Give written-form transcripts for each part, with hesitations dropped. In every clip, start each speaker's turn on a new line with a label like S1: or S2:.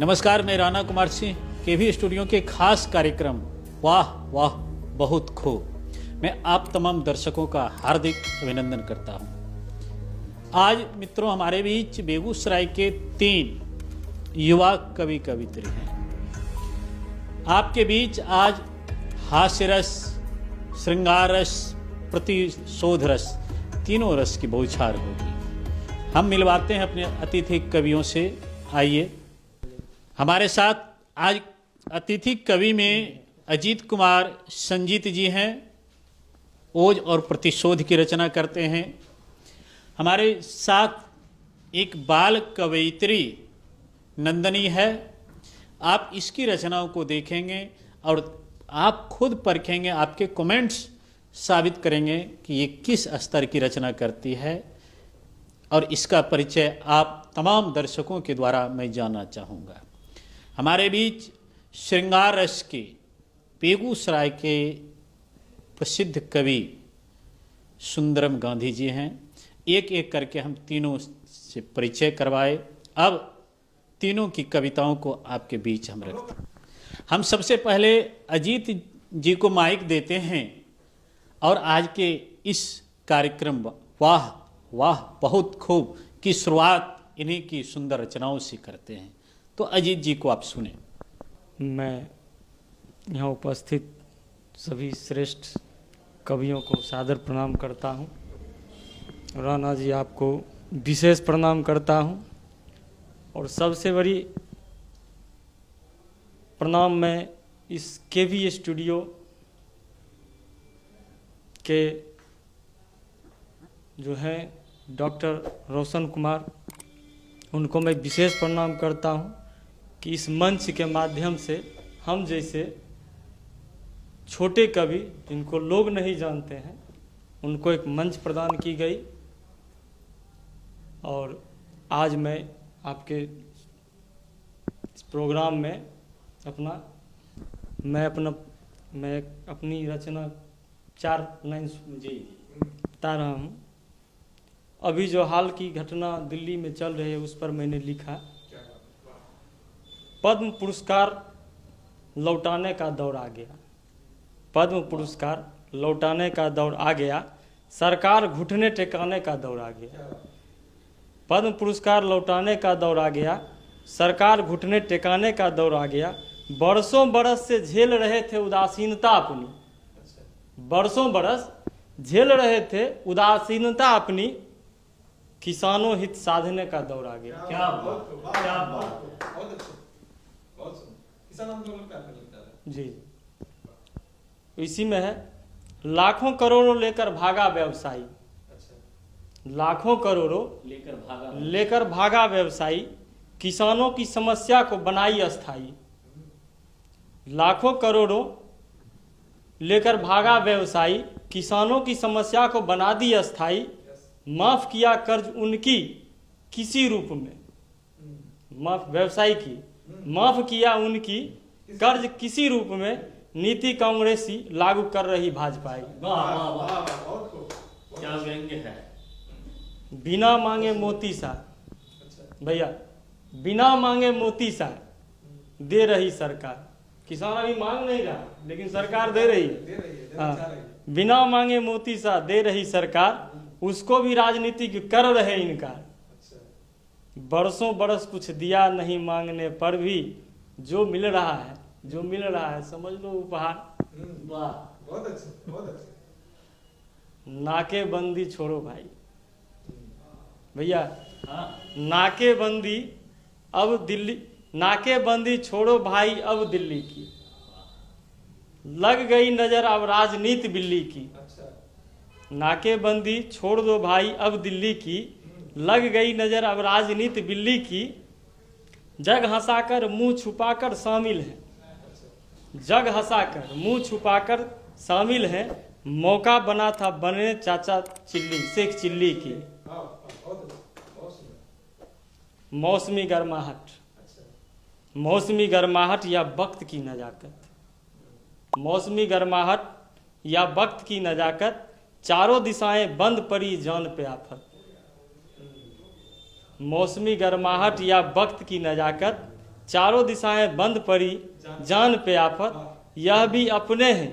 S1: नमस्कार, मैं राणा कुमार सिंह केवी स्टूडियो के खास कार्यक्रम वाह वाह बहुत खूब मैं आप तमाम दर्शकों का हार्दिक अभिनंदन करता हूं। आज मित्रों हमारे बीच बेगूसराय के 3 युवा कवि कवित्री हैं। आपके बीच आज हास्य रस, श्रृंगार रस, प्रतिशोध रस, तीनों रस की बौछार होगी। हम मिलवाते हैं अपने अतिथि कवियों से। आइए, हमारे साथ आज अतिथि कवि में अजीत कुमार संजीत जी हैं। ओज और प्रतिशोध की रचना करते हैं। हमारे साथ एक बाल कवयित्री नंदनी है। आप इसकी रचनाओं को देखेंगे और आप खुद परखेंगे, आपके कमेंट्स साबित करेंगे कि ये किस स्तर की रचना करती है, और इसका परिचय आप तमाम दर्शकों के द्वारा मैं जानना चाहूँगा। हमारे बीच श्रृंगार रस के बेगूसराय के प्रसिद्ध कवि सुंदरम गांधी जी हैं। एक एक करके हम तीनों से परिचय करवाए। अब तीनों की कविताओं को आपके बीच हम रखते हैं। हम सबसे पहले अजीत जी को माइक देते हैं और आज के इस कार्यक्रम वाह वाह बहुत खूब की शुरुआत इन्हीं की सुंदर रचनाओं से करते हैं। तो अजीत जी को आप सुने।
S2: मैं यहाँ उपस्थित सभी श्रेष्ठ कवियों को सादर प्रणाम करता हूँ। राणा जी आपको विशेष प्रणाम करता हूँ, और सबसे बड़ी प्रणाम मैं इस केवी स्टूडियो के जो हैं डॉक्टर रोशन कुमार, उनको मैं विशेष प्रणाम करता हूँ कि इस मंच के माध्यम से हम जैसे छोटे कवि जिनको लोग नहीं जानते हैं उनको एक मंच प्रदान की गई। और आज मैं आपके इस प्रोग्राम में मैं अपनी रचना 4 लाइन बता रहा हूँ। अभी जो हाल की घटना दिल्ली में चल रही है उस पर मैंने लिखा। पद्म पुरस्कार लौटाने का दौर आ गया। पद्म पुरस्कार लौटाने का दौर आ गया। सरकार घुटने टेकाने का दौर आ गया। पद्म पुरस्कार लौटाने का दौर आ गया। सरकार घुटने टेकाने का दौर आ गया। बरसों बरस से झेल रहे थे उदासीनता अपनी। बरसों बरस झेल रहे थे उदासीनता अपनी। किसानों हित साधने का दौर आ गया।
S1: क्या बात, क्या बात।
S3: किसान आंदोलन का लगता है
S2: जी, इसी में है। लाखों करोड़ों लेकर भागा व्यवसायी। लाखों करोड़ों लेकर भागा व्यवसायी। किसानों की समस्या को बनाई अस्थायी। लाखों करोड़ों लेकर भागा व्यवसायी। किसानों की समस्या को बना दी अस्थायी। माफ किया कर्ज उनकी किसी रूप में। माफ व्यवसायी की माफ किया उनकी कर्ज किसी रूप में। नीति कांग्रेसी लागू कर रही भाजपाई।
S1: क्या व्यंग्य है।
S2: बिना मांगे मोती सा, भैया बिना मांगे मोती सा दे रही सरकार। किसान अभी मांग नहीं रहा लेकिन सरकार दे रही है। हाँ, बिना मांगे मोती सा दे रही सरकार। उसको भी राजनीतिक कर रहे इनकार। बरसों बरस कुछ दिया नहीं मांगने पर भी जो मिल रहा है समझ लो उपहार।
S1: वाह,
S3: बहुत अच्छा।
S2: नाकेबंदी छोड़ो भाई। भैया
S1: हाँ,
S2: नाकेबंदी छोड़ो भाई अब दिल्ली की। लग गई नजर अब राजनीति बिल्ली की। नाकेबंदी छोड़ दो भाई अब दिल्ली की। लग गई नजर अब राजनीति बिल्ली की। जग हंसाकर मुंह छुपाकर शामिल है। जग हंसाकर मुंह छुपाकर शामिल है। मौका बना था बने चाचा चिल्ली शेख चिल्ली की। मौसमी गर्माहट या वक्त की नजाकत। मौसमी गर्माहट या वक्त की नजाकत। चारों दिशाएं बंद पड़ी जान पे आफत। मौसमी गर्माहट या वक्त की नजाकत। चारों दिशाएं बंद पड़ी जान पे आफत, यह भी अपने हैं,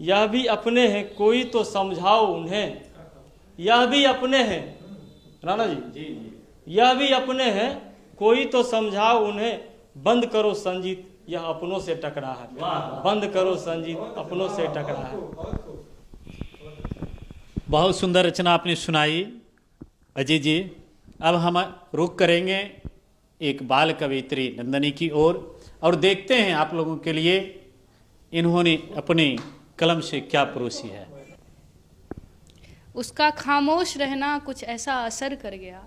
S2: यह भी अपने हैं, कोई तो समझाओ उन्हें, यह भी अपने हैं। राणा जी, यह भी अपने हैं, कोई तो समझाओ उन्हें, बंद करो संजीत यह अपनों से टकरा है, बंद करो संजीत अपनों से टकरा है।
S1: बहुत सुंदर रचना आपने सुनाई अजय जी। अब हम रुख करेंगे एक बाल कवियत्री नंदनी की ओर और देखते हैं आप लोगों के लिए इन्होंने अपने कलम से क्या परोसी है।
S4: उसका खामोश रहना कुछ ऐसा असर कर गया,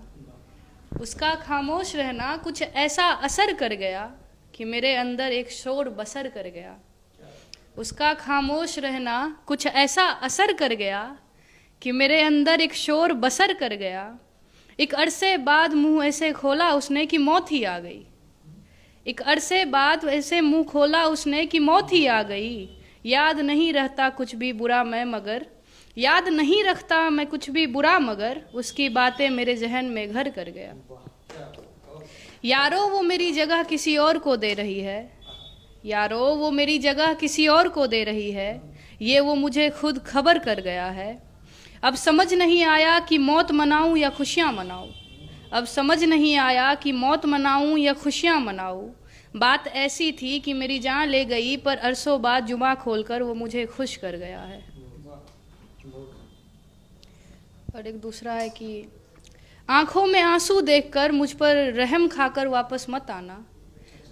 S4: उसका खामोश रहना कुछ ऐसा असर कर गया कि मेरे अंदर एक शोर बसर कर गया। उसका खामोश रहना कुछ ऐसा असर कर गया कि मेरे अंदर एक शोर बसर कर गया। एक अरसे बाद मुंह ऐसे खोला उसने कि मौत ही आ गई, एक अरसे बाद ऐसे मुंह खोला उसने कि मौत ही आ गई। याद नहीं रहता कुछ भी बुरा मैं मगर, याद नहीं रखता मैं कुछ भी बुरा मगर, उसकी बातें मेरे जहन में घर कर गया। यारो वो मेरी जगह किसी और को दे रही है, यारो वो मेरी जगह किसी और को दे रही है, ये वो मुझे खुद खबर कर गया है। अब समझ नहीं आया कि मौत मनाऊं या खुशियां मनाऊं, अब समझ नहीं आया कि मौत मनाऊं या खुशियां मनाऊं। बात ऐसी थी कि मेरी जान ले गई पर अरसों बाद जुमा खोलकर वो मुझे खुश कर गया है। और एक दूसरा है कि आंखों में आंसू देखकर मुझ पर रहम खाकर वापस मत आना,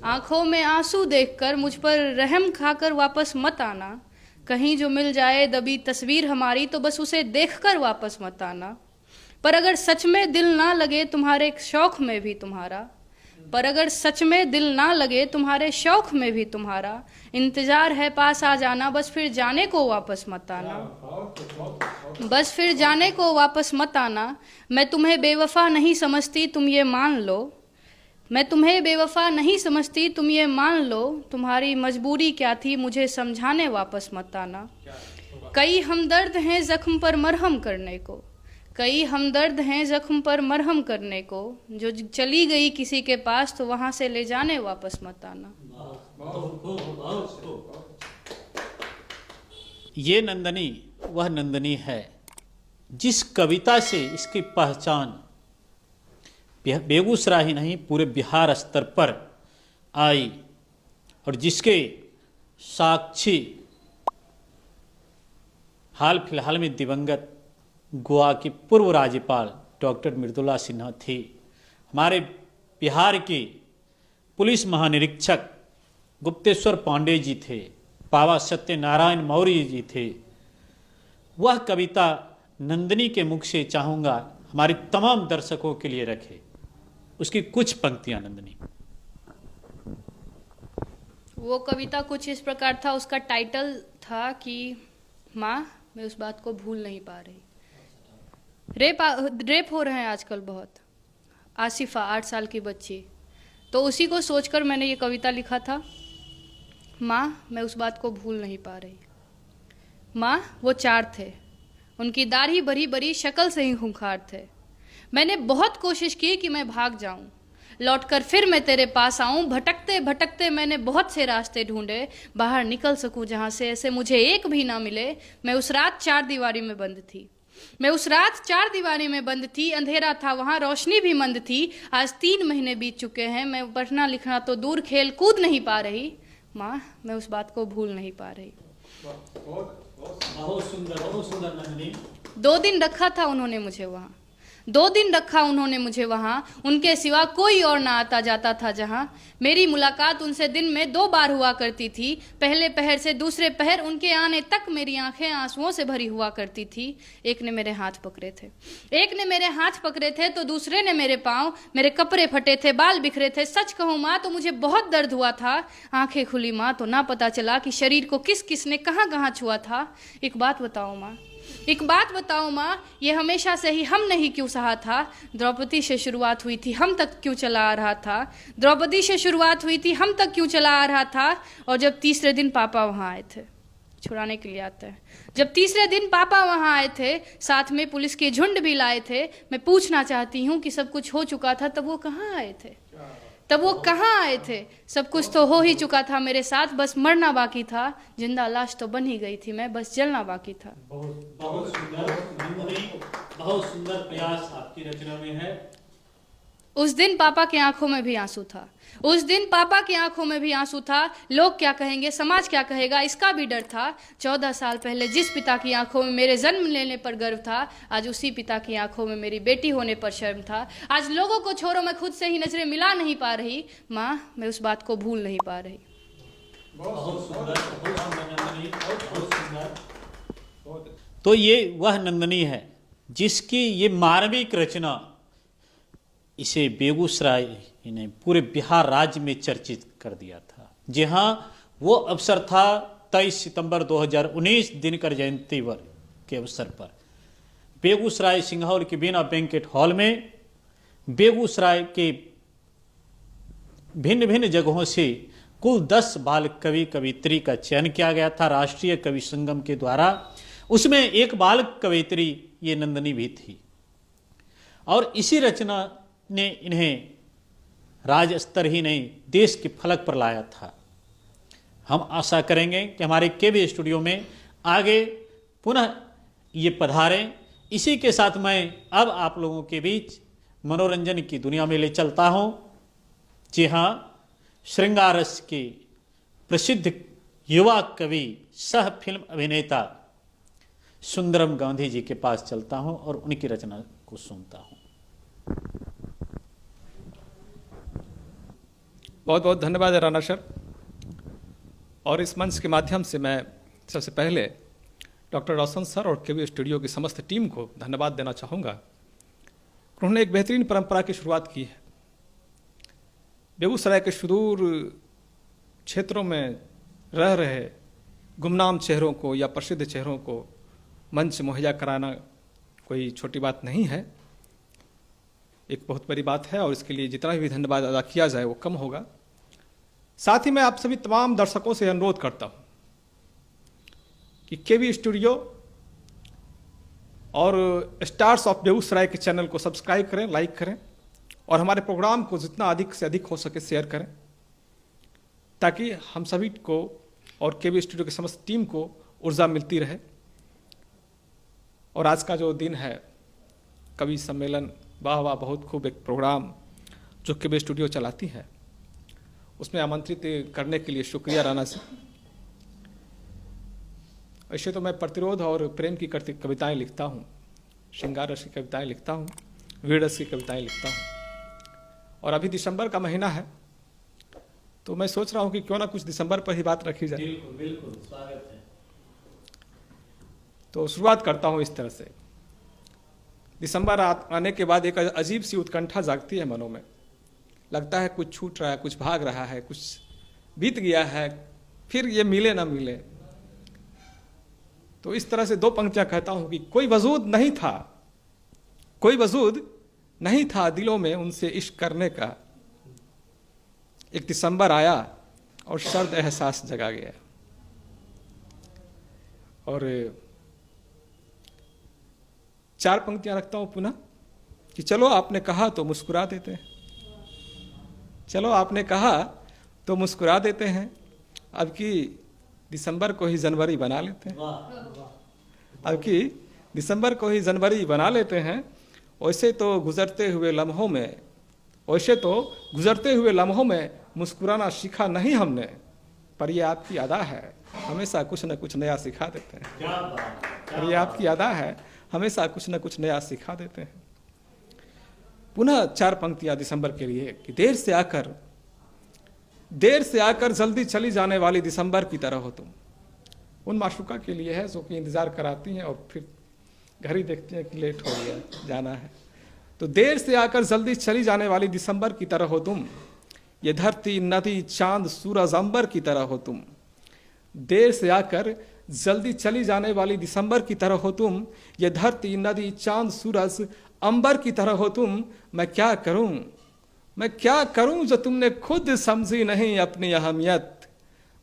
S4: आंखों में आंसू देखकर मुझ पर रहम खाकर वापस मत आना। कहीं जो मिल जाए दबी तस्वीर हमारी तो बस उसे देखकर वापस मत आना। पर अगर सच में दिल ना लगे तुम्हारे शौक में भी तुम्हारा, पर अगर सच में दिल ना लगे तुम्हारे शौक में भी तुम्हारा, इंतजार है पास आ जाना, बस फिर जाने को वापस मत आना, बस फिर जाने को वापस मत आना। मैं तुम्हें बेवफा नहीं समझती तुम ये मान लो, मैं तुम्हें बेवफा नहीं समझती तुम ये मान लो, तुम्हारी मजबूरी क्या थी मुझे समझाने वापस मत आना। कई हमदर्द हैं जख्म पर मरहम करने को, कई हमदर्द हैं जख्म पर मरहम करने को, जो चली गई किसी के पास तो वहां से ले जाने वापस मत आना।
S1: ये नंदनी वह नंदनी है जिस कविता से इसकी पहचान बेगूसराय ही नहीं पूरे बिहार स्तर पर आई और जिसके साक्षी हाल फिलहाल में दिवंगत गोवा की पूर्व राज्यपाल डॉक्टर मृदुला सिन्हा थी। हमारे बिहार के पुलिस महानिरीक्षक गुप्तेश्वर पांडे जी थे, बाबा सत्यनारायण मौर्य जी थे। वह कविता नंदनी के मुख से चाहूँगा हमारे तमाम दर्शकों के लिए रखे। उसकी कुछ पंक्तियां नंदनी।
S4: वो कविता कुछ इस प्रकार था, उसका टाइटल था कि माँ मैं उस बात को भूल नहीं पा रही। रेप हो रहे हैं आजकल बहुत। आसिफा 8 साल की बच्ची, तो उसी को सोचकर मैंने ये कविता लिखा था। माँ मैं उस बात को भूल नहीं पा रही। माँ वो 4 थे, उनकी दाढ़ी बड़ी बड़ी, शक्ल से ही खूंखार थे। मैंने बहुत कोशिश की कि मैं भाग जाऊं, लौटकर फिर मैं तेरे पास आऊं। भटकते भटकते मैंने बहुत से रास्ते ढूंढे, बाहर निकल सकूं जहां से, ऐसे मुझे एक भी ना मिले। मैं उस रात 4 दीवारी में बंद थी, मैं उस रात 4 दीवारी में बंद थी। अंधेरा था वहां, रोशनी भी मंद थी। आज 3 महीने बीत चुके हैं, मैं पढ़ना लिखना तो दूर, खेल कूद नहीं पा रही। माँ मैं उस बात को भूल नहीं पा रही।
S1: बहुत सुंदर नंदनी।
S4: 2 दिन रखा था उन्होंने मुझे वहाँ, 2 दिन रखा उन्होंने मुझे वहाँ। उनके सिवा कोई और ना आता जाता था जहाँ। मेरी मुलाकात उनसे दिन में 2 बार हुआ करती थी। पहले पहर से दूसरे पहर उनके आने तक मेरी आंखें आंसुओं से भरी हुआ करती थी। एक ने मेरे हाथ पकड़े थे, एक ने मेरे हाथ पकड़े थे तो दूसरे ने मेरे पाँव। मेरे कपड़े फटे थे, बाल बिखरे थे। सच कहूँ माँ तो मुझे बहुत दर्द हुआ था। आंखें खुली माँ तो ना पता चला कि शरीर को किस किस ने कहाँ कहाँ छुआ था। एक बात बताओ माँ, एक बात बताओ माँ, ये हमेशा से ही हमने ही क्यों सहा था? द्रौपदी से शुरुआत हुई थी, हम तक क्यों चला आ रहा था? द्रौपदी से शुरुआत हुई थी, हम तक क्यों चला आ रहा था? और जब तीसरे दिन पापा वहाँ आए थे, छुड़ाने के लिए आता है, जब तीसरे दिन पापा वहाँ आए थे, साथ में पुलिस के झुंड भी लाए थे। मैं पूछना चाहती हूँ कि सब कुछ हो चुका था तब वो कहाँ आए थे? तब वो कहाँ आए थे? सब कुछ तो हो ही चुका था मेरे साथ, बस मरना बाकी था। जिंदा लाश तो बन ही गई थी मैं, बस जलना बाकी था।
S1: बहुत बहुत सुंदर नंदनी, बहुत सुंदर प्रयास आपकी रचना में है।
S4: उस दिन पापा की आंखों में भी आंसू था, उस दिन पापा की आंखों में भी आंसू था। लोग क्या कहेंगे, समाज क्या कहेगा, इसका भी डर था। 14 साल पहले जिस पिता की आंखों में मेरे जन्म लेने पर गर्व था, आज उसी पिता की आंखों में मेरी बेटी होने पर शर्म था। आज लोगों को छोड़ो, मैं खुद से ही नजरें मिला नहीं पा रही। माँ, मैं उस बात को भूल नहीं पा रही।
S1: बहुत सुंदर नंदनी, बहुत सुंदर। तो ये वह नंदनी है जिसकी ये मानविक रचना इसे बेगूसराय ने पूरे बिहार राज्य में चर्चित कर दिया था। जी हाँ, वो अवसर था 23 सितंबर 2019 दिनकर जयंती के अवसर पर बेगूसराय सिंघौर के बीना बैंकेट हॉल में बेगूसराय के भिन्न भिन्न जगहों से कुल 10 बाल कवि कवित्री का चयन किया गया था राष्ट्रीय कवि संगम के द्वारा। उसमें एक बाल कवित्री ये नंदनी भी थी और इसी रचना ने इन्हें राज्य स्तर ही नहीं देश के फलक पर लाया था। हम आशा करेंगे कि हमारे केवी स्टूडियो में आगे पुनः ये पधारें। इसी के साथ मैं अब आप लोगों के बीच मनोरंजन की दुनिया में ले चलता हूँ। जी हाँ, श्रृंगार रस के प्रसिद्ध युवा कवि सह फिल्म अभिनेता सुंदरम गांधी जी के पास चलता हूँ और उनकी रचना को सुनता हूँ।
S3: बहुत बहुत धन्यवाद राणा सर। और इस मंच के माध्यम से मैं सबसे पहले डॉक्टर रोशन सर और केवी स्टूडियो की समस्त टीम को धन्यवाद देना चाहूँगा। उन्होंने एक बेहतरीन परंपरा की शुरुआत की है। बेगूसराय के सुदूर क्षेत्रों में रह रहे गुमनाम चेहरों को या प्रसिद्ध चेहरों को मंच मुहैया कराना कोई छोटी बात नहीं है, एक बहुत बड़ी बात है और इसके लिए जितना भी धन्यवाद अदा किया जाए वो कम होगा। साथ ही मैं आप सभी तमाम दर्शकों से अनुरोध करता हूं कि केवी स्टूडियो और स्टार्स ऑफ बेगूसराय के चैनल को सब्सक्राइब करें, लाइक करें और हमारे प्रोग्राम को जितना अधिक से अधिक हो सके शेयर करें, ताकि हम सभी को और केवी स्टूडियो की समस्त टीम को ऊर्जा मिलती रहे। और आज का जो दिन है कवि सम्मेलन, वाह वाह, बहुत खूब एक प्रोग्राम जो केवी स्टूडियो चलाती है, उसमें आमंत्रित करने के लिए शुक्रिया राणा से। ऐसे तो मैं प्रतिरोध और प्रेम की कविताएं लिखता हूँ, श्रृंगार रस की कविताएं लिखता हूँ, वीर रस की कविताएं लिखता हूँ। और अभी दिसंबर का महीना है तो मैं सोच रहा हूँ कि क्यों ना कुछ दिसंबर पर ही बात रखी जाए।
S1: बिल्कुल बिल्कुल, स्वागत है।
S3: तो शुरुआत करता हूँ इस तरह से। दिसंबर आने के बाद एक अजीब सी उत्कंठा जागती है मनों में। लगता है कुछ छूट रहा है, कुछ भाग रहा है, कुछ बीत गया है, फिर ये मिले ना मिले। तो इस तरह से दो पंक्तियां कहता हूं कि कोई वजूद नहीं था, कोई वजूद नहीं था दिलों में उनसे इश्क करने का। एक दिसंबर आया और सर्द एहसास जगा गया। और 4 पंक्तियां रखता हूं पुनः कि चलो आपने कहा तो मुस्कुरा देते हैं, चलो आपने कहा तो मुस्कुरा देते हैं, अब की दिसंबर को ही जनवरी बना लेते हैं, अब की दिसंबर को ही जनवरी बना लेते हैं। वैसे तो गुजरते हुए लम्हों में, वैसे तो गुजरते हुए लम्हों में मुस्कुराना सीखा नहीं हमने, पर ये आपकी अदा है, हमेशा कुछ न कुछ नया सिखा देते हैं। पर ये आपकी अदा है, हमेशा कुछ न कुछ नया सिखा देते हैं। पुनः 4 पंक्तियां दिसंबर के लिए कि देर से आकर जल्दी चली जाने वाली दिसंबर की तरह हो तुम। उन माशूका के लिए है जो कि इंतजार कराती हैं और फिर घड़ी देखती हैं कि लेट हो गया, जाना है। तो देर से आकर जल्दी चली जाने वाली दिसंबर की तरह हो तुम, ये धरती नदी चांद सूरज अंबर की तरह हो तुम। देर से आकर जल्दी चली जाने वाली दिसंबर की तरह हो तुम, ये धरती नदी चांद सूरज अंबर की तरह हो तुम। मैं क्या करूं जो तुमने खुद समझी नहीं अपनी अहमियत,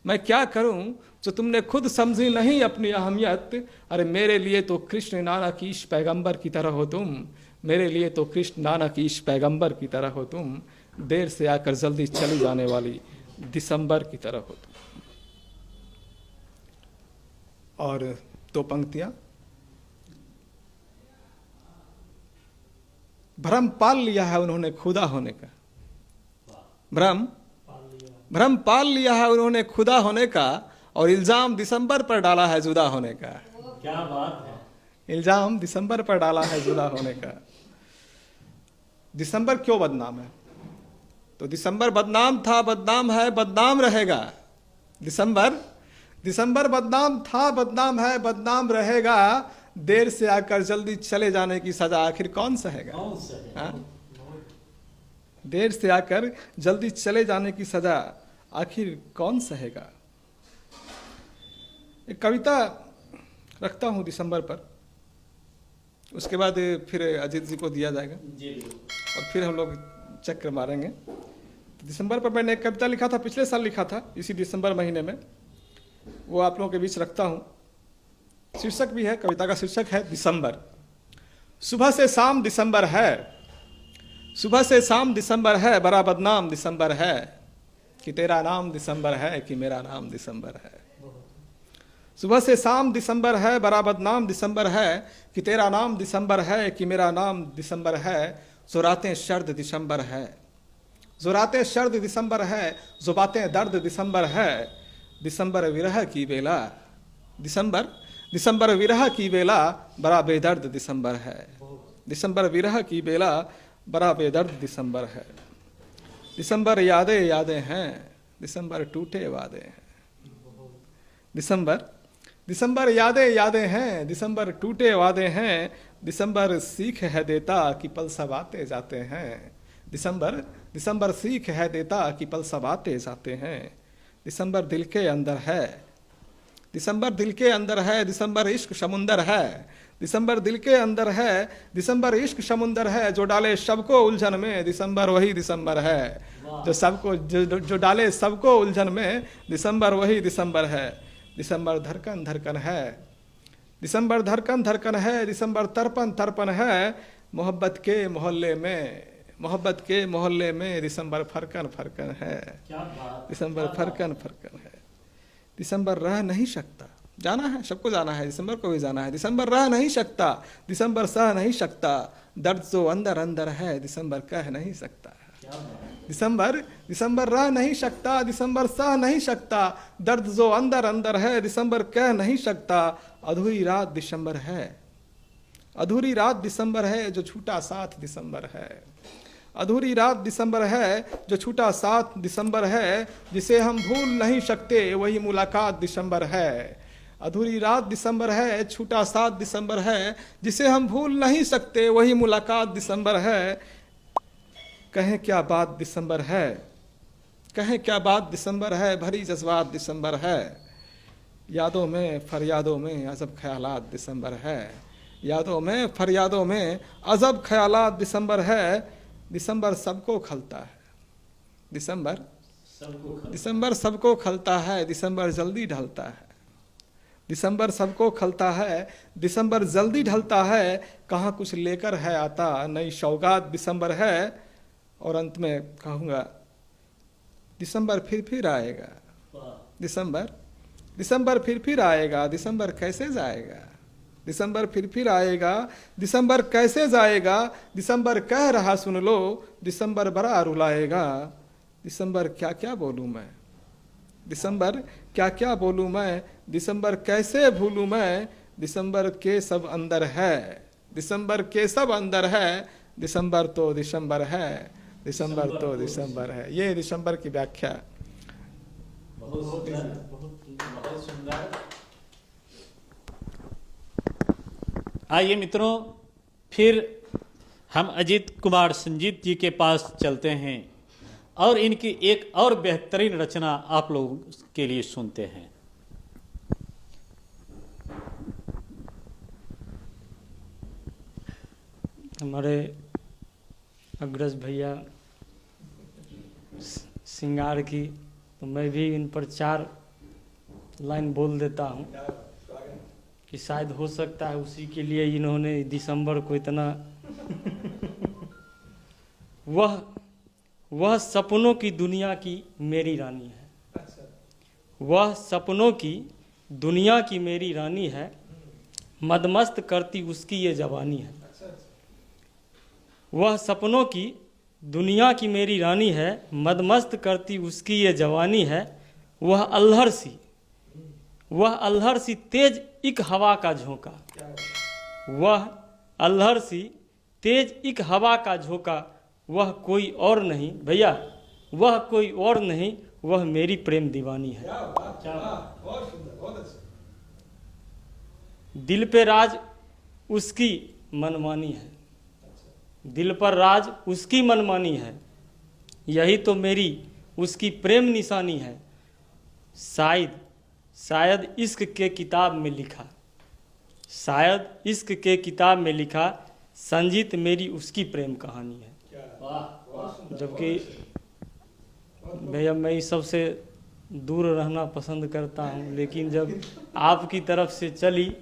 S3: मैं क्या करूं जो तुमने खुद समझी नहीं अपनी अहमियत। अरे मेरे लिए तो कृष्ण नानक ईश पैगंबर की तरह हो तुम, मेरे लिए तो कृष्ण नानक ईश पैगंबर की तरह हो तुम। देर से आकर जल्दी चली जाने वाली दिसंबर की तरह हो तुम। और 2 पंक्तियां। भ्रम पाल लिया है उन्होंने खुदा होने का, भ्रम पाल लिया है उन्होंने खुदा होने का, और इल्जाम दिसंबर पर डाला है जुदा होने का।
S1: क्या बात है।
S3: इल्जाम दिसंबर पर डाला है जुदा होने का। दिसंबर क्यों बदनाम है? तो दिसंबर बदनाम था, बदनाम है, बदनाम रहेगा। दिसंबर बदनाम था, बदनाम है, बदनाम रहेगा। देर से आकर जल्दी चले जाने की सजा आखिर कौन सहेगा? हाँ? देर से आकर जल्दी चले जाने की सजा आखिर कौन सहेगा? एक कविता रखता हूं दिसंबर पर, उसके बाद फिर अजीत जी को दिया जाएगा और फिर हम लोग चक्र मारेंगे। दिसंबर पर मैंने एक कविता लिखा था, पिछले साल लिखा था इसी दिसंबर महीने में, वो आप लोगों के बीच रखता हूं। शीर्षक भी है, कविता का शीर्षक है दिसंबर। सुबह से शाम दिसंबर है, सुबह से शाम दिसंबर है, बड़ा बदनाम दिसंबर है, कि तेरा नाम दिसंबर है, कि मेरा नाम दिसंबर है। सुबह से शाम दिसंबर है, बड़ा बदनाम दिसंबर है, कि तेरा नाम दिसंबर है, कि मेरा नाम दिसंबर है। जो रातें सर्द दिसंबर है, जो रातें सर्द दिसंबर है, जो बातें दर्द दिसंबर है। दिसंबर विरह की बेला, दिसंबर विरह की बेला, बड़ा बेदर्द दिसंबर है। दिसंबर विरह की बेला, बड़ा बेदर्द दिसंबर है। दिसंबर यादें यादें हैं, दिसंबर टूटे वादे हैं। दिसंबर यादें यादें हैं, दिसंबर टूटे वादे हैं। दिसंबर सीख है देता कि पल सब आते जाते हैं। दिसंबर सीख है देता कि पल सब आते जाते हैं। दिसंबर दिल के अंदर है, दिसंबर दिल के अंदर है, दिसंबर इश्क समुंदर है। दिसंबर दिल के अंदर है, दिसंबर इश्क समुंदर है, जो डाले सबको उलझन में। दिसंबर वही दिसंबर है जो डाले सबको उलझन में। दिसंबर वही दिसंबर है। दिसंबर धड़कन धड़कन है, दिसंबर धड़कन धड़कन है। दिसंबर तर्पण तर्पण है, मोहब्बत के मोहल्ले में। दिसंबर फरकन फरकन है, दिसंबर फरकन फरकन है। दिसंबर रह नहीं सकता, जाना है, सबको जाना है, दिसंबर को भी जाना है। दिसंबर रह नहीं सकता, दिसंबर सह नहीं सकता, दर्द जो अंदर अंदर है, दिसंबर कह नहीं सकता। दिसंबर रह नहीं सकता, दिसंबर सह नहीं सकता, दर्द जो अंदर अंदर है, दिसंबर कह नहीं सकता। अधूरी रात दिसंबर है, अधूरी रात दिसंबर है, जो छूटा साथ दिसंबर है। अधूरी रात दिसंबर है, जो छूटा साथ दिसंबर है। जिसे हम भूल नहीं सकते, वही मुलाकात दिसंबर है। अधूरी रात दिसंबर है, छूटा साथ दिसंबर है। जिसे हम भूल नहीं सकते, वही मुलाकात दिसंबर है। कहें क्या बात दिसंबर है, कहें क्या बात दिसंबर है, भरी जज्बात दिसंबर है। यादों में फरियादों में अजब ख्यालात दिसंबर है। यादों में फरियादों में अजब ख्यालात दिसंबर है। दिसंबर सबको खलता है, दिसंबर सबको खलता है, दिसंबर जल्दी ढलता है। दिसंबर सबको खलता है, दिसंबर जल्दी ढलता है। कहाँ कुछ लेकर है आता, नई सौगात दिसंबर है। और अंत में कहूँगा, दिसंबर फिर आएगा। दिसंबर फिर आएगा, दिसंबर कैसे जाएगा। दिसंबर फिर आएगा, दिसंबर कैसे जाएगा। दिसंबर कह रहा सुन लो, दिसंबर बड़ा रुलाएगा। दिसंबर क्या क्या बोलूँ मैं, दिसंबर क्या क्या बोलूँ मैं, दिसंबर कैसे भूलूँ मैं। दिसंबर के सब अंदर है, दिसंबर के सब अंदर है। दिसंबर तो दिसंबर है, दिसंबर तो दिसंबर है। ये दिसंबर की व्याख्या।
S1: बहुत सुंदर। आइए मित्रों, फिर हम अजीत कुमार संजीत जी के पास चलते हैं और इनकी एक और बेहतरीन रचना आप लोगों के लिए सुनते हैं।
S2: हमारे अग्रज भैया सिंगार की, तो मैं भी इन पर 4 लाइन बोल देता हूँ कि शायद हो सकता है उसी के लिए इन्होंने दिसंबर को इतना वह सपनों की दुनिया की मेरी रानी है। वह सपनों की दुनिया की मेरी रानी है, मदमस्त करती उसकी ये जवानी है। वह सपनों की दुनिया की मेरी रानी है, मदमस्त करती उसकी ये जवानी है। वह अल्हड़ सी तेज एक हवा का झोंका, वह अल्हड़ सी तेज एक हवा का झोंका। वह कोई और नहीं भैया, वह कोई और नहीं, वह मेरी प्रेम दीवानी है। दिल पे राज उसकी मनमानी है, दिल पर राज उसकी मनमानी है। यही तो मेरी उसकी प्रेम निशानी है। शायद इश्क के किताब में लिखा, शायद इश्क के किताब में लिखा, संजीत मेरी उसकी प्रेम कहानी है। जबकि भैया मैं इस सबसे दूर रहना पसंद करता हूँ, लेकिन जब आपकी तरफ से चली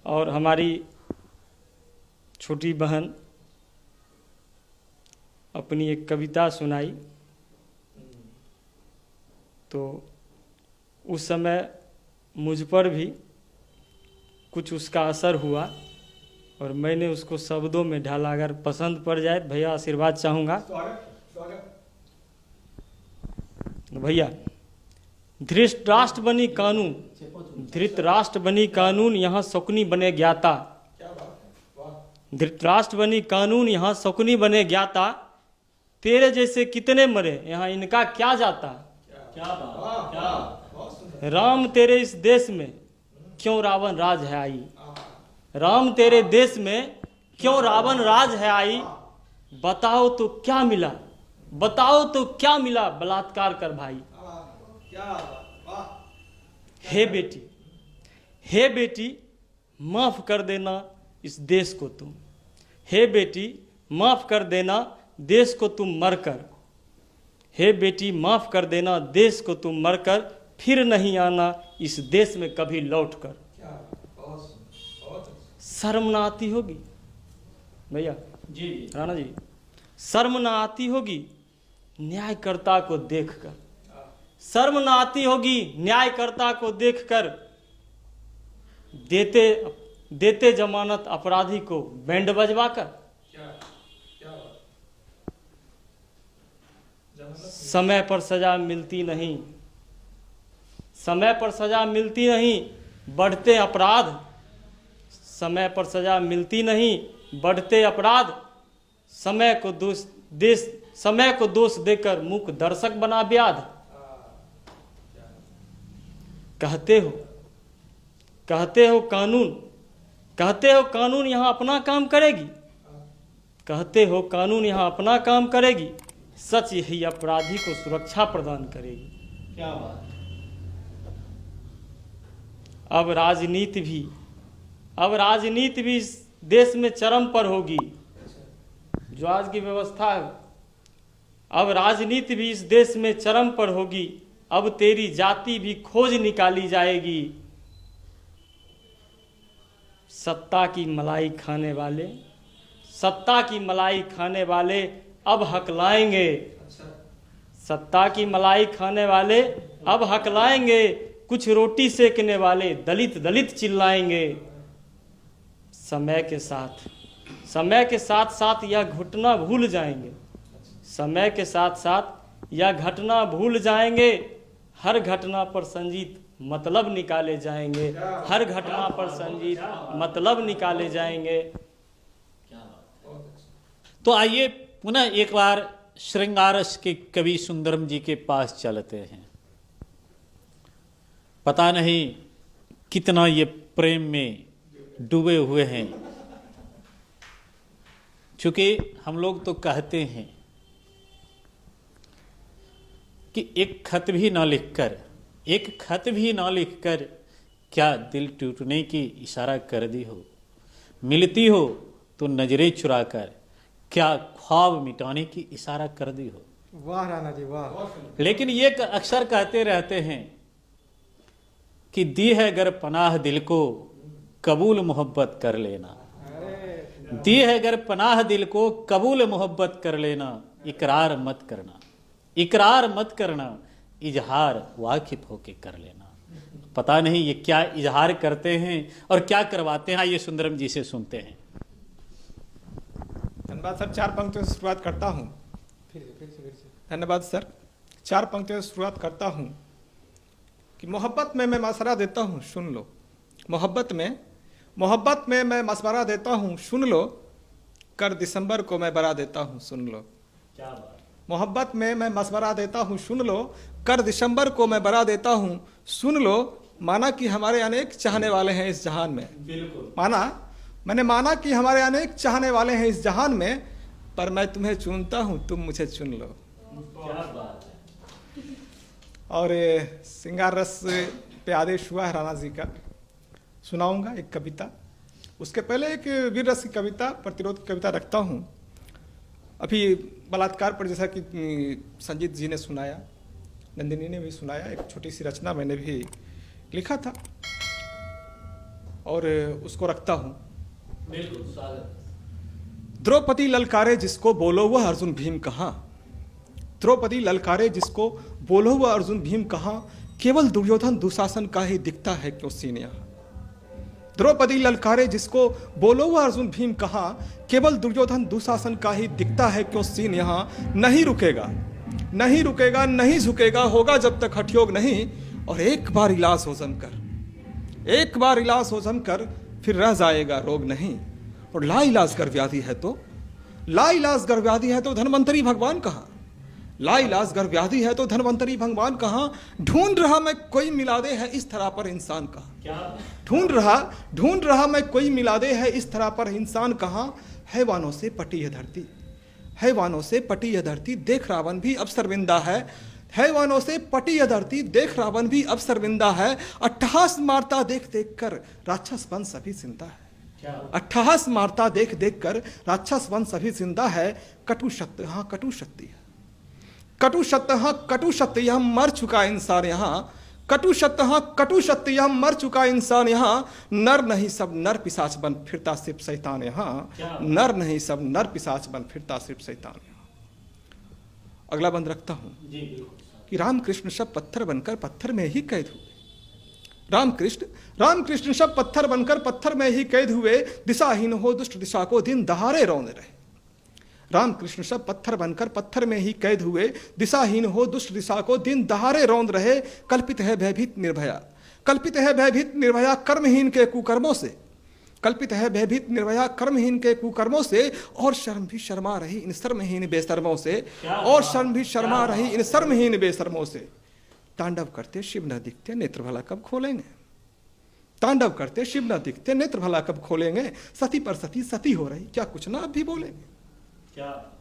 S2: और हमारी छोटी बहन अपनी एक कविता सुनाई, तो उस समय मुझ पर भी कुछ उसका असर हुआ और मैंने उसको शब्दों में ढाला। अगर पसंद पड़ जाए भैया आशीर्वाद चाहूँगा। भैया, धृतराष्ट्र बनी कानून, धृतराष्ट्र बनी कानून, यहाँ शकुनी बने ज्ञाता। धृतराष्ट्र बनी कानून, यहाँ शकुनी बने ज्ञाता। तेरे जैसे कितने मरे, यहाँ इनका क्या जाता। राम तेरे इस देश में क्यों रावण राज है आई, राम तेरे देश में क्यों रावण राज है आई। बताओ तो क्या मिला, बताओ तो क्या मिला, बलात्कार कर भाई। हे बेटी, हे बेटी माफ कर देना इस देश को तुम, हे बेटी माफ कर देना देश को तुम मरकर, हे बेटी माफ कर देना देश को तुम मरकर, फिर नहीं आना इस देश में कभी लौटकर। शर्म ना आती होगी भैया
S1: जी
S2: राणा जी, शर्म ना आती होगी न्यायकर्ता को देखकर, शर्म ना आती होगी न्यायकर्ता को देखकर। देते जमानत अपराधी को बैंड बजवाकर। समय पर सजा मिलती नहीं, समय पर सजा मिलती नहीं, बढ़ते अपराध। समय पर सजा मिलती नहीं, बढ़ते अपराध। समय को दोष देकर मूक दर्शक बना व्याध। कहते हो कानून यहाँ अपना काम करेगी, कहते हो कानून यहाँ अपना काम करेगी। सच यही अपराधी को सुरक्षा प्रदान करेगी।
S1: क्या बात।
S2: अब राजनीति भी इस देश में चरम पर होगी, जो आज की व्यवस्था है। अब राजनीति भी इस देश में चरम पर होगी, अब तेरी जाति भी खोज निकाली जाएगी। सत्ता की मलाई खाने वाले अब हकलाएंगे, सत्ता की मलाई खाने वाले अब हकलाएंगे। कुछ रोटी सेकने वाले दलित चिल्लाएंगे। समय के साथ यह घटना भूल जाएंगे, समय के साथ यह घटना भूल जाएंगे। हर घटना पर संजीत मतलब निकाले जाएंगे, हर घटना पर संजीत मतलब निकाले जाएंगे।
S1: तो आइए पुनः एक बार श्रृंगारस के कवि सुंदरम जी के पास चलते हैं। पता नहीं कितना ये प्रेम में डूबे हुए हैं, क्योंकि हम लोग तो कहते हैं कि एक खत भी ना लिखकर क्या दिल टूटने की इशारा कर दी हो, मिलती हो तो नजरें चुराकर क्या ख्वाब मिटाने की इशारा कर दी हो।
S5: वाह राणा जी वाह।
S1: लेकिन ये अक्सर कहते रहते हैं कि दी है अगर पनाह दिल को, कबूल मोहब्बत कर लेना। दी है अगर पनाह दिल को कबूल मोहब्बत कर लेना, इकरार मत करना, इकरार मत करना, इजहार वाकिफ होके कर लेना। पता नहीं ये क्या इजहार करते हैं और क्या करवाते हैं, आइए सुंदरम जी से सुनते हैं।
S3: धन्यवाद सर, 4 पंक्तियों से शुरुआत करता हूँ।
S5: फिर से
S3: धन्यवाद सर, 4 पंक्तियों से शुरुआत करता हूँ कि मोहब्बत में मैं मशवरा देता हूँ, सुन लो। मोहब्बत में मैं मशवरा देता हूँ, सुन लो। कर दिसंबर को मैं बरा देता हूँ, सुन लो। मोहब्बत में मैं मशवरा देता हूँ, सुन लो। कर दिसंबर को मैं बरा देता हूँ, सुन लो। माना कि हमारे अनेक चाहने वाले हैं इस जहान में, मैंने माना कि हमारे अनेक चाहने वाले हैं इस जहान में, पर मैं तुम्हें चुनता हूँ, तुम मुझे चुन लो। और श्रृंगार रस पे आदेश हुआ है राणा जी का, सुनाऊंगा एक कविता। उसके पहले एक वीर रस की कविता, प्रतिरोध की कविता रखता हूँ। अभी बलात्कार पर जैसा कि संजीत जी ने सुनाया, नंदिनी ने भी सुनाया, एक छोटी सी रचना मैंने भी लिखा था और उसको रखता हूँ। द्रौपदी ललकारे जिसको, बोलो वह अर्जुन भीम कहाँ। द्रौपदी ललकारे जिसको, बोलो वह अर्जुन भीम कहाँ। केवल दुर्योधन दुशासन का ही दिखता है क्यों सीन यहाँ। द्रौपदी ललकारे जिसको, बोलो वह अर्जुन भीम कहाँ। केवल दुर्योधन दुशासन का ही दिखता है क्यों सीन यहाँ। नहीं रुकेगा, नहीं रुकेगा, नहीं झुकेगा, होगा जब तक हठयोग नहीं। और एक बार इलाज हो जमकर, एक बार इलाज हो जमकर, फिर रह जाएगा रोग नहीं। और ला इलाज गर व्याधि है तो, ला इलाज गर व्याधि है तो धनवंतरी भगवान कहाँ। ला इलाज गर व्याधि है तो धनवंतरी भगवान कहाँ। ढूंढ रहा मैं कोई मिलादे है इस तरह पर इंसान कहाँ। ढूंढ रहा मैं कोई मिलादे है इस तरह पर इंसान कहाँ। हैवानों से पटी है धरती, हैवानों से पटी है धरती, देख रावण भी अब शर्मिंदा है। हैवानों से पटी है धरती, देख रावण भी अब शर्मिंदा है। अट्टहास मारता देख देख कर राक्षस वन सभी जिंदा है। अट्टहास मारता देख देख कर राक्षस वन सभी जिंदा है। कटु सत्य, हाँ कटु शक्ति है, कटु सत्य, हाँ कटु सत्य, यह मर चुका इंसान यहाँ। कटु सत्य, हाँ कटु सत्य, यह मर चुका इंसान यहाँ। नर नहीं सब नर पिशाच बन फिरता सिर्फ शैतान यहाँ। नर नहीं सब नर पिशाच बन फिरता सिर्फ शैतान यहाँ। अगला बंद रखता हूँ कि रामकृष्ण सब पत्थर बनकर पत्थर में ही कैद हुए। रामकृष्ण सब पत्थर बनकर पत्थर में ही कैद हुए। दिशाहीन हो दुष्ट दिशा को दिन दहाड़े रौंद रहे। रामकृष्ण सब पत्थर बनकर पत्थर में ही कैद हुए। दिशाहीन हो दुष्ट दिशा को दिन दहाड़े रौंद रहे। कल्पित है भयभीत निर्भया, कल्पित है भयभीत निर्भया कर्महीन के कुकर्मों से। कल्पित है भयभीत निर्भया कर्महीन के कुकर्मों से। और शर्म भी शर्मा रही इन शर्महीन बेशर्मों से। और शर्म भी शर्मा रही इन शर्महीन बेशर्मों से। तांडव करते शिव न दिखते नेत्र भला कब खोलेंगे। तांडव करते शिव न दिखते नेत्र भला कब खोलेंगे। सती पर सती सती हो रही, क्या कुछ ना अब भी बोलेंगे।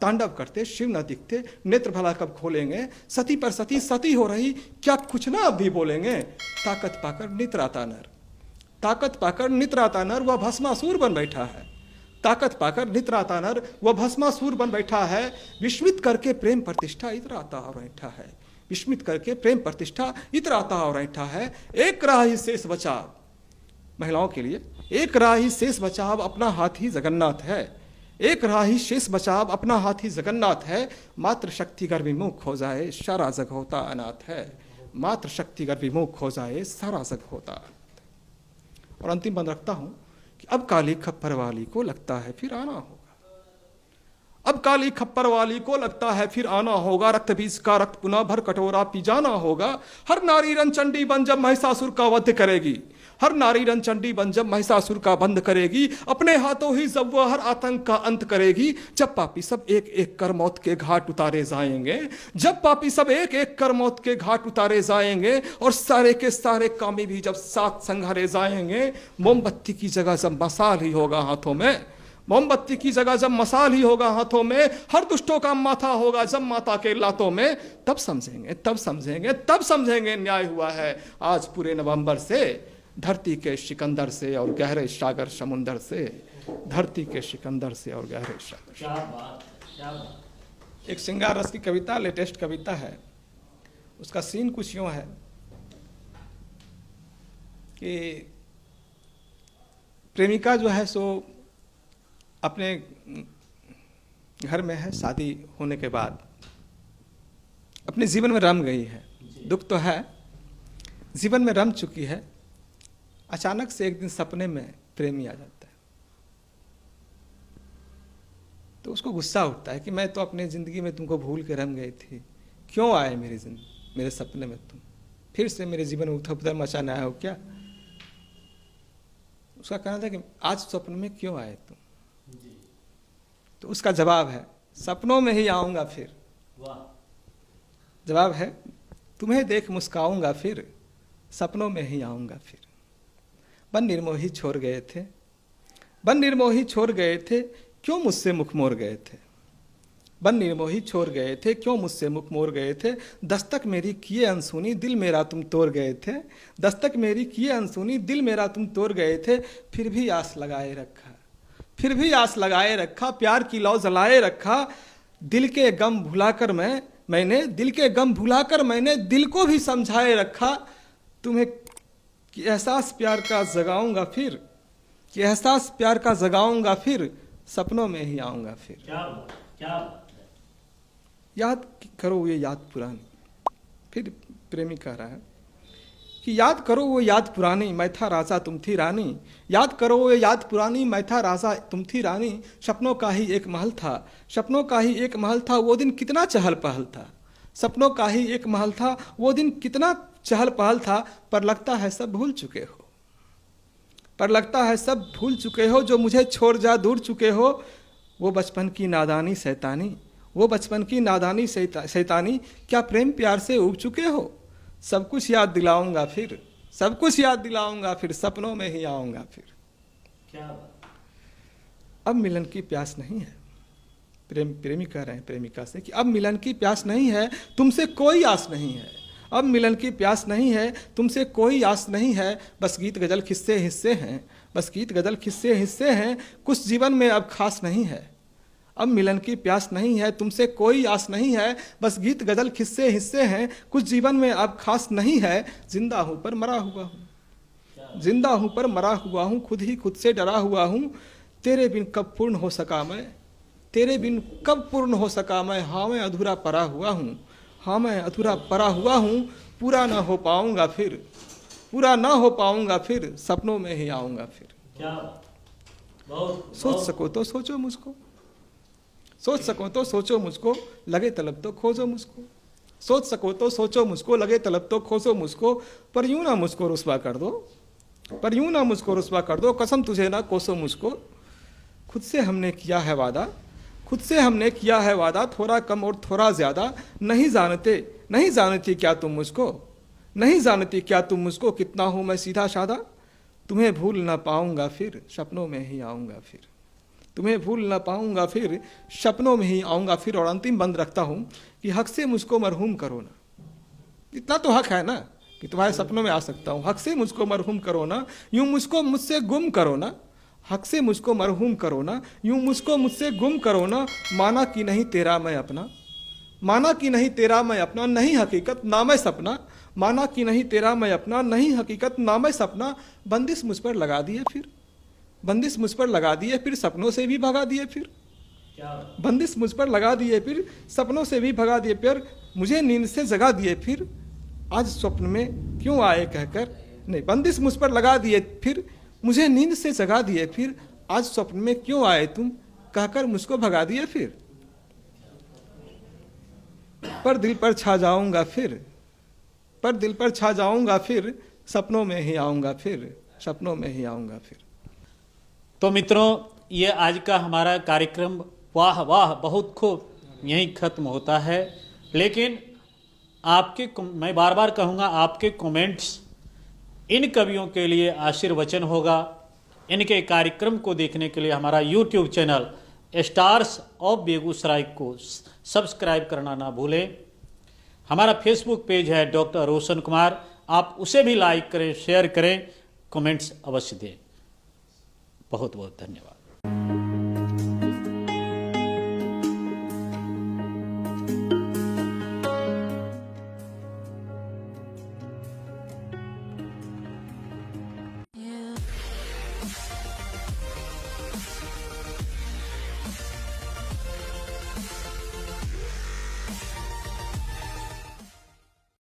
S3: तांडव करते शिव न दिखते नेत्र भला कब खोलेंगे। सती पर सती सती हो रही, क्या कुछ ना अब भी बोलेंगे। ताकत पाकर नित्र आता नर, ताकत पाकर नित्र आता नर, वह भस्मासुर बन बैठा है। ताकत पाकर नित्र आता नर, वह भस्मासुर बन बैठा है। विस्मित करके प्रेम प्रतिष्ठा इतर आता और बैठा है। विस्मित करके प्रेम प्रतिष्ठा इतर आता और बैठा है। एक राह ही शेष बचाव, महिलाओं के लिए एक राह ही शेष बचाव, अपना हाथ ही जगन्नाथ है। एक राह ही शेष बचाव, अपना हाथ ही जगन्नाथ है। मात्र शक्ति गर विमुख हो जाए सारा जग होता अनाथ है। मात्र शक्ति गर विमुख हो जाए सारा जग होता अनाथ है। और अंतिम बंद रखता हूं कि अब काली खप्पर वाली को लगता है फिर आना होगा। अब काली खप्पर वाली को लगता है फिर आना होगा। रक्त बीज का रक्त पुनः भर कटोरा पी जाना होगा। हर नारी रणचंडी बन जब महिषासुर का वध करेगी। हर नारी रणचंडी बन जब महिषासुर का बंद करेगी। अपने हाथों ही जब वह हर आतंक का अंत करेगी। जब पापी सब एक एक कर मौत के घाट उतारे जाएंगे। जब पापी सब एक एक कर मौत के घाट उतारे जाएंगे। और सारे के सारे कामी भी जब साथ संघारे जाएंगे। मोमबत्ती की जगह जब मसाल ही होगा हाथों में। मोमबत्ती की जगह जब मसाल ही होगा हाथों में। हर दुष्टों का माथा होगा जब माता के लातों में। तब समझेंगे, तब समझेंगे, तब समझेंगे न्याय हुआ है आज पूरे नवंबर से। धरती के सिकंदर से और गहरे सागर समुंदर से। धरती के सिकंदर से और गहरे सागर।
S1: क्या बात, क्या बात।
S3: एक श्रृंगार रस की कविता, लेटेस्ट कविता है। उसका सीन कुछ यूं है कि प्रेमिका जो है सो अपने घर में है, शादी होने के बाद अपने जीवन में रम गई है, दुख तो है, जीवन में रम चुकी है। अचानक से एक दिन सपने में प्रेमी आ जाता है, तो उसको गुस्सा उठता है कि मैं तो अपने ज़िंदगी में तुमको भूल के रम गई थी, क्यों आए मेरे सपने में तुम, फिर से मेरे जीवन में उथल पुथल मचाने आए हो क्या। उसका कहना था कि आज स्वप्न में क्यों आए तुम, तो उसका जवाब है सपनों में ही आऊँगा फिर। जवाब है तुम्हें देख मुस्काऊंगा फिर, सपनों में ही आऊँगा फिर। बन निर्मोही छोड़ गए थे, बन निर्मोही छोड़ गए थे, क्यों मुझसे मुख मोड़ गए थे। बन निर्मोही छोड़ गए थे, क्यों मुझसे मुख मोड़ गए थे। दस्तक मेरी किए अनसुनी, दिल मेरा तुम तोड़ गए थे। दस्तक मेरी किए अनसुनी, दिल मेरा तुम तोड़ गए थे। फिर भी आस लगाए रखा, फिर भी आस लगाए रखा, प्यार की लौ जलाए रखा। दिल के गम भुलाकर मैंने दिल के गम भुलाकर मैंने दिल को भी समझाए रखा। तुम्हें कि एहसास प्यार का जगाऊंगा फिर, कि एहसास प्यार का जगाऊंगा फिर, सपनों में ही आऊंगा फिर।
S1: क्या
S3: याद करो ये याद पुरानी, फिर प्रेमी कह रहा है कि याद करो वो याद पुरानी, मैं था राजा तुम थी रानी। याद करो वो याद पुरानी, मैं था राजा तुम थी रानी। सपनों का ही एक महल था, सपनों का ही एक महल था, वो दिन कितना चहल पहल था। सपनों का ही एक महल था, वो दिन कितना चहल पहल था। पर लगता है सब भूल चुके हो, पर लगता है सब भूल चुके हो। जो मुझे छोड़ जा दूर चुके हो, वो बचपन की नादानी शैतानी, वो बचपन की नादानी शैतानी। क्या प्रेम प्यार से उब चुके हो। सब कुछ याद दिलाऊंगा फिर, सब कुछ याद दिलाऊंगा फिर, सपनों में ही आऊंगा फिर।
S1: क्या
S3: अब मिलन की प्यास नहीं है। प्रेमी कह रहे हैं प्रेमिका से कि अब मिलन की प्यास नहीं है, तुमसे कोई आस नहीं है। अब मिलन की प्यास नहीं है, तुमसे कोई आस नहीं है। बस गीत गजल किस्से हिस्से हैं, बस गीत गजल किस्से हिस्से हैं, कुछ जीवन में अब खास नहीं है। अब मिलन की प्यास नहीं है, तुमसे कोई आस नहीं है, बस गीत गजल किस्से हिस्से हैं, कुछ जीवन में अब खास नहीं है। जिंदा हूँ पर मरा हुआ हूँ, जिंदा हूँ पर मरा हुआ हूँ, खुद ही खुद से डरा हुआ हूँ। तेरे बिन कब पूर्ण हो सका मैं, तेरे बिन कब पूर्ण हो सका मैं। हाँ मैं अधूरा परा हुआ हूँ, हाँ मैं अधूरा परा हुआ हूँ। पूरा ना हो पाऊँगा फिर, पूरा ना हो पाऊँगा फिर, सपनों में ही आऊँगा फिर।
S1: क्या बहुत
S3: सोच सको तो सोचो मुझको, सोच सको तो सोचो मुझको, लगे तलब तो खोजो मुझको। सोच सको तो सोचो मुझको, लगे तलब तो खोजो मुझको। पर यूं ना मुझको रुस्वा कर दो, पर यूं ना मुझको रुस्वा कर दो, कसम तुझे ना कोसो मुझको। खुद से हमने किया है वादा, खुद से हमने किया है वादा, थोड़ा कम और थोड़ा ज़्यादा। नहीं जानती क्या तुम मुझको, नहीं जानती क्या तुम मुझको, कितना हूँ मैं सीधा साधा। तुम्हें भूल ना पाऊँगा फिर, सपनों में ही आऊँगा फिर। तुम्हें भूल ना पाऊँगा फिर, सपनों में ही आऊँगा फिर। और अंतिम बंद रखता हूँ कि हक से मुझको मरहूम करो ना। इतना तो हक है ना कि तुम्हारे सपनों में आ सकता हूँ। हक से मुझको मरहूम करो ना, यूँ मुझको मुझसे गुम करो ना। हक से मुझको मरहूम करो ना, यूँ मुझको मुझसे गुम करो ना। माना कि नहीं तेरा मैं अपना, माना कि नहीं तेरा मैं अपना, नहीं हकीकत ना मैं सपना। माना कि नहीं तेरा मैं अपना, नहीं हकीकत ना मैं सपना। बंदिश मुझ पर लगा दिए फिर, बंदिश मुझ पर लगा दिए फिर, सपनों से भी भगा दिए फिर। बंदिश मुझ पर लगा दिए फिर, सपनों से भी भगा दिए फिर। मुझे नींद से जगा दिए फिर, आज स्वप्न में क्यों आए कहकर। नहीं, बंदिश मुझ पर लगा दिए फिर, मुझे नींद से जगा दिए फिर। आज स्वप्न में क्यों आए तुम कहकर मुझको भगा दिए फिर। पर दिल पर छा जाऊंगा फिर, पर दिल पर छा जाऊंगा फिर, सपनों में ही आऊंगा फिर, सपनों में ही आऊंगा फिर।
S1: तो मित्रों, ये आज का हमारा कार्यक्रम वाह वाह बहुत खूब यहीं खत्म होता है। लेकिन मैं बार बार कहूँगा, आपके कमेंट्स इन कवियों के लिए आशीर्वचन होगा। इनके कार्यक्रम को देखने के लिए हमारा YouTube channel stars of Begusarai को सब्सक्राइब करना ना भूलें। हमारा फेसबुक पेज है डॉक्टर रोशन कुमार, आप उसे भी लाइक करें, शेयर करें, कमेंट्स अवश्य दें। बहुत बहुत धन्यवाद।